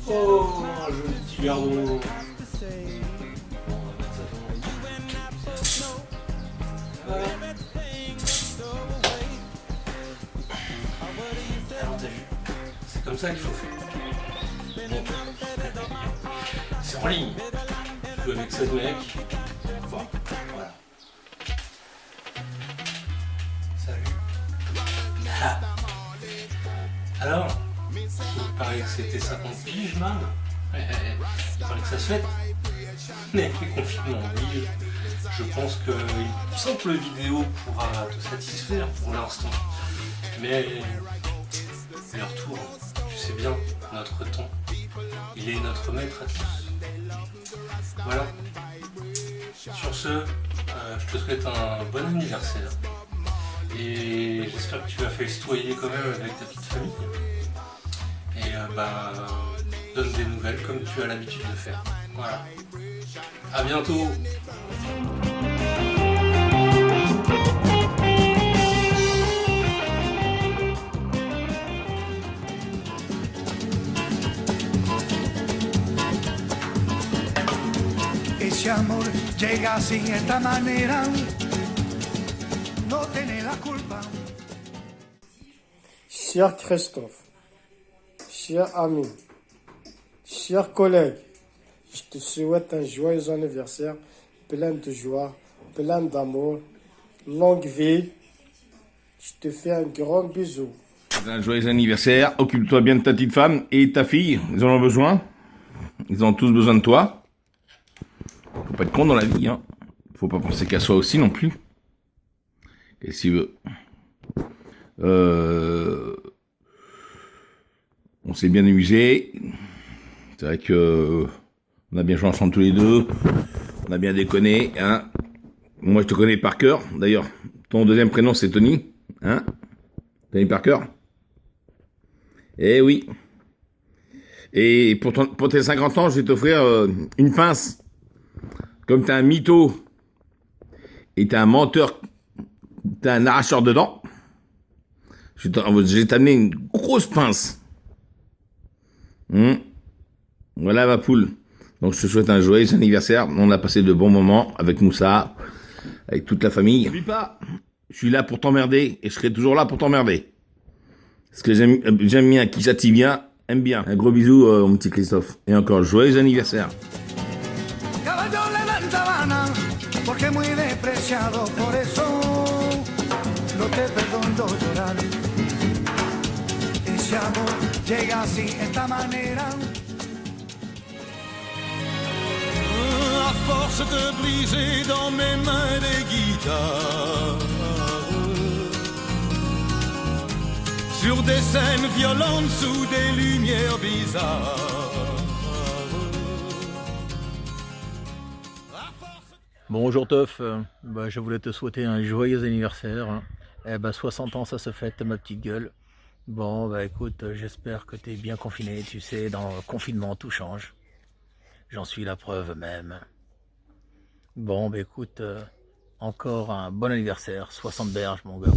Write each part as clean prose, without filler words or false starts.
Oh, joli petit verre d'eau. Alors t'as vu, c'est comme ça qu'il faut faire. Bon. C'est en ligne. Je joue avec 16 mecs. Bon, voilà. Salut. Ah. Alors, il paraît que c'était 50 piges, man. Il paraît que ça se fait. Mais le confinement oblige. Je pense qu'une simple vidéo pourra te satisfaire pour l'instant. Mais le retour, tu sais bien, notre temps, il est notre maître à tous. Voilà. Sur ce, je te souhaite un bon anniversaire. Et j'espère que tu vas festoyer quand même avec ta petite famille. Et donne des nouvelles comme tu as l'habitude de faire. Voilà. À bientôt. Ese amor llega así, esta manera, no tiene la culpa. Cher Christophe, cher ami, chers collègues, je te souhaite un joyeux anniversaire, plein de joie, plein d'amour, longue vie. Je te fais un grand bisou. Un joyeux anniversaire, occupe-toi bien de ta petite femme et ta fille, ils en ont besoin. Ils ont tous besoin de toi. Faut pas être con dans la vie, hein. Faut pas penser qu'à soi aussi non plus. Et si veut. On s'est bien amusé. C'est vrai que on a bien joué ensemble tous les deux. On a bien déconné, hein. Moi je te connais par cœur. D'ailleurs, ton deuxième prénom c'est Tony, hein. Tony Parker. Eh oui. Et pour tes 50 ans, je vais t'offrir une pince. Comme t'es un mytho et t'es un menteur, t'es un arracheur de dents, je vais t'amener une grosse pince. Voilà ma poule. Donc je te souhaite un joyeux anniversaire. On a passé de bons moments avec Moussa, avec toute la famille. N'oublie pas, je suis là pour t'emmerder et je serai toujours là pour t'emmerder. Parce que j'aime bien, qui châtie bien, aime bien. Un gros bisou, mon petit Christophe. Et encore, joyeux anniversaire. Caballo levanta vana, porque muy despreciado, por eso no te perdono llorar. Ese amor llega así, esta manera. À force de briser dans mes mains des guitares, sur des scènes violentes sous des lumières bizarres. Bonjour Teuf, je voulais te souhaiter un joyeux anniversaire. 60 ans ça se fête ma petite gueule. Bon écoute, j'espère que tu es bien confiné, tu sais, dans le confinement tout change. J'en suis la preuve même. Bon écoute, encore un bon anniversaire, 60 berges mon gars.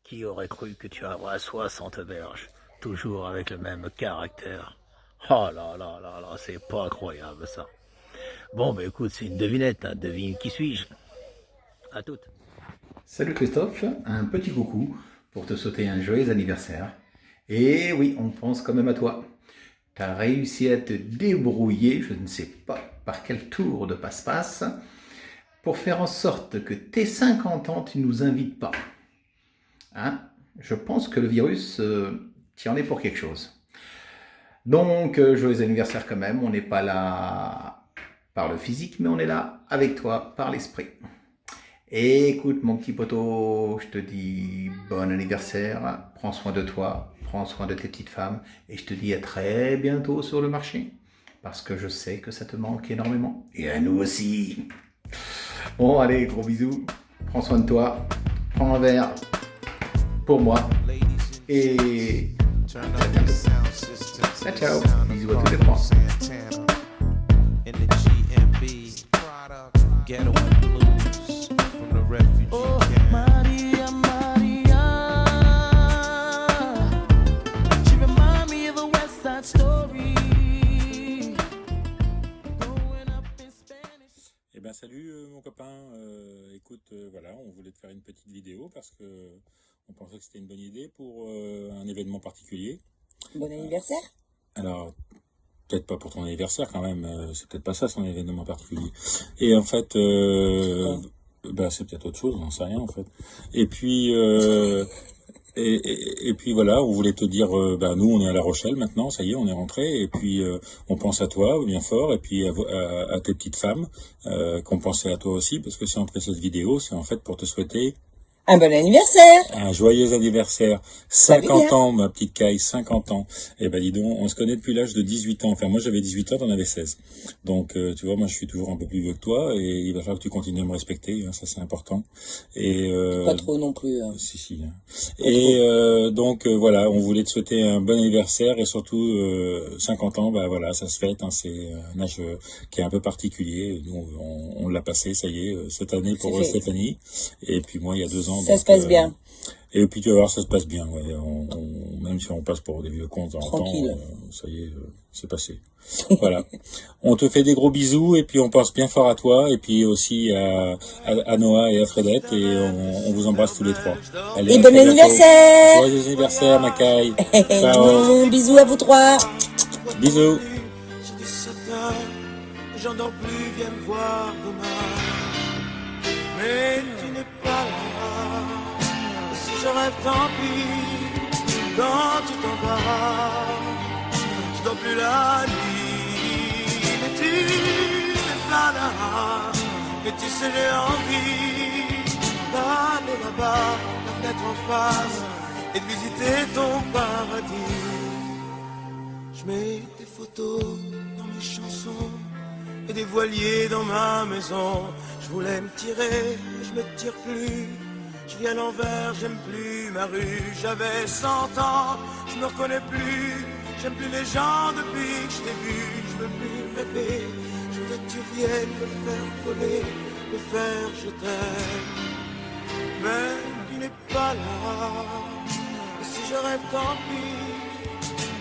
Qui aurait cru que tu aurais 60 berges, toujours avec le même caractère? Oh là là là là, c'est pas incroyable ça. Bon, bah écoute, c'est une devinette, hein. Devine qui suis-je? À toutes. Salut Christophe, un petit coucou pour te souhaiter un joyeux anniversaire. Et oui, on pense quand même à toi. Tu as réussi à te débrouiller, je ne sais pas par quel tour de passe-passe, pour faire en sorte que tes 50 ans, tu ne nous invites pas. Hein? Je pense que le virus, t'y en est pour quelque chose. Donc, joyeux anniversaire quand même, on n'est pas là par le physique, mais on est là avec toi par l'esprit. Et écoute mon petit poteau, je te dis bon anniversaire, prends soin de toi, prends soin de tes petites femmes, et je te dis à très bientôt sur le marché, parce que je sais que ça te manque énormément, et à nous aussi. Bon allez, gros bisous, prends soin de toi, prends un verre pour moi, et à bientôt. Ciao, ciao, bisous à tous les trois. Oh, Maria, Maria, she remind me of a West Side Story. Growing up in Spanish. Eh ben salut mon copain, écoute, voilà, on voulait te faire une petite vidéo parce que on pensait que c'était une bonne idée pour un événement particulier. Bon anniversaire. Alors, peut-être pas pour ton anniversaire quand même, c'est peut-être pas ça son événement particulier. Et en fait, bah, c'est peut-être autre chose, j'en sais rien en fait. Et puis, et puis voilà, on voulait te dire, bah nous on est à La Rochelle maintenant, ça y est, on est rentré, et puis on pense à toi bien fort, et puis à tes petites femmes, qu'on pensait à toi aussi, parce que si on fait cette vidéo, c'est en fait pour te souhaiter Un bon anniversaire. un joyeux anniversaire. 50 ans, ma petite Caille, 50 ans. Eh ben dis donc, on se connaît depuis l'âge de 18 ans. Enfin, moi j'avais 18 ans, t'en avais 16. Donc, tu vois, moi je suis toujours un peu plus vieux que toi, et il va falloir que tu continues à me respecter, hein, ça c'est important. Et Pas trop non plus. Hein. Si. Hein. Et donc, voilà, on voulait te souhaiter un bon anniversaire, et surtout 50 ans, bah voilà, ça se fête, hein, c'est un âge qui est un peu particulier. Nous, on l'a passé, ça y est, cette année pour Stéphanie. Et puis moi, il y a 2 ans. Ça se passe bien. Et puis tu vas voir, ça se passe bien. Ouais. Même si on passe pour des vieux cons de temps en temps, ça y est, c'est passé. Voilà. On te fait des gros bisous, et puis on pense bien fort à toi, et puis aussi à Noah et à Fredette, et on vous embrasse tous les trois. Allez, Et bon anniversaire. Joyeux anniversaire, ma Caille. Ciao. Bisous à vous trois. Bisous. J'ai 17 ans, j'en dors plus, viens me voir demain. Mais tu n'es pas là. Et si je rêve, tant pis. Quand tu t'en vas, je dors plus la nuit. Mais tu n'es pas là. Et tu sais, j'ai envie d'aller là-bas, la fenêtre en face, et de visiter ton paradis. Je mets des photos dans mes chansons et des voiliers dans ma maison. Je voulais me tirer, mais je me tire plus. Je vis à l'envers, j'aime plus ma rue. J'avais 100 ans, je me reconnais plus. J'aime plus les gens depuis que je t'ai vu. Je veux plus rêver, je veux que tu viennes me faire voler, me faire je t'aime. Mais tu n'es pas là. Et si je rêve, tant pis.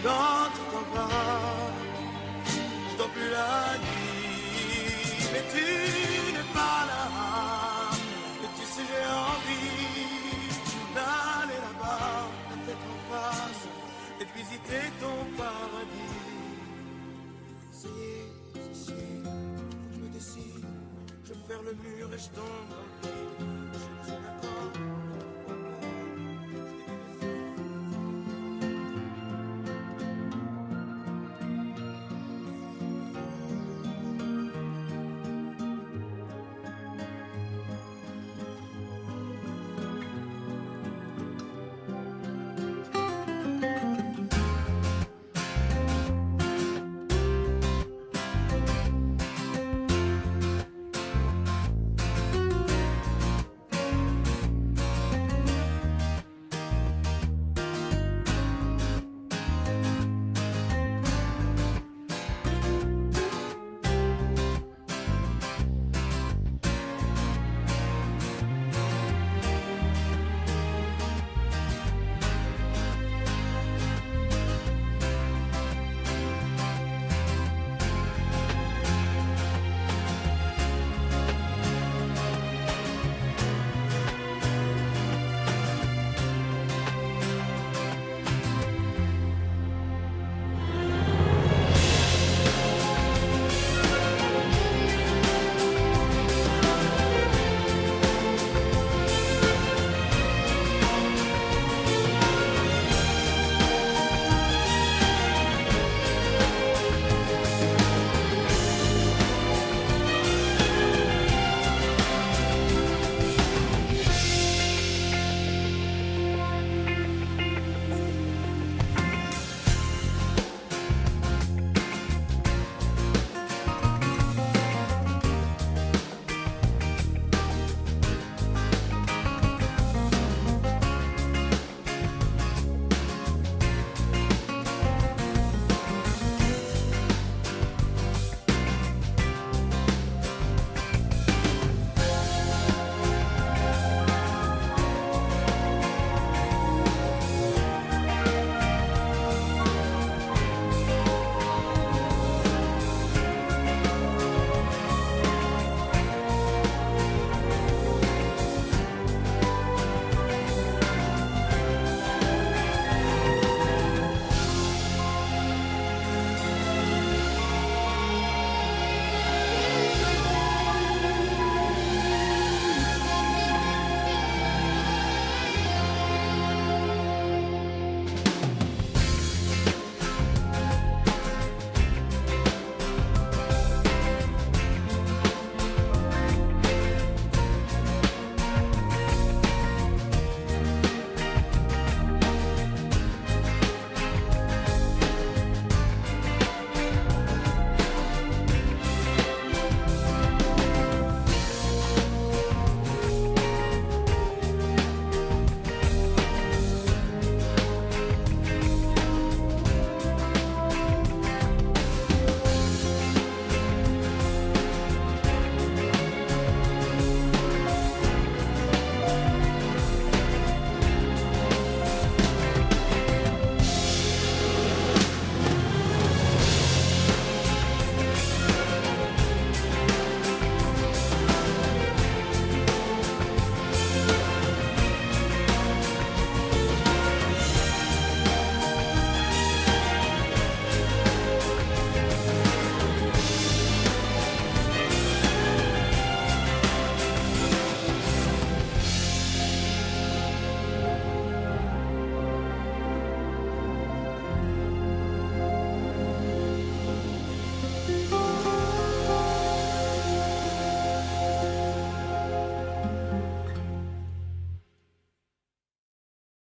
Quand tu t'en vas, je dors plus la nuit. Mais tu n'es pas là. Et tu sais, j'ai envie d'aller là-bas, la tête en face, et de visiter ton paradis. Ça y est, c'est sûr, je me décide. Je vais faire le mur et je tombe dans le vide.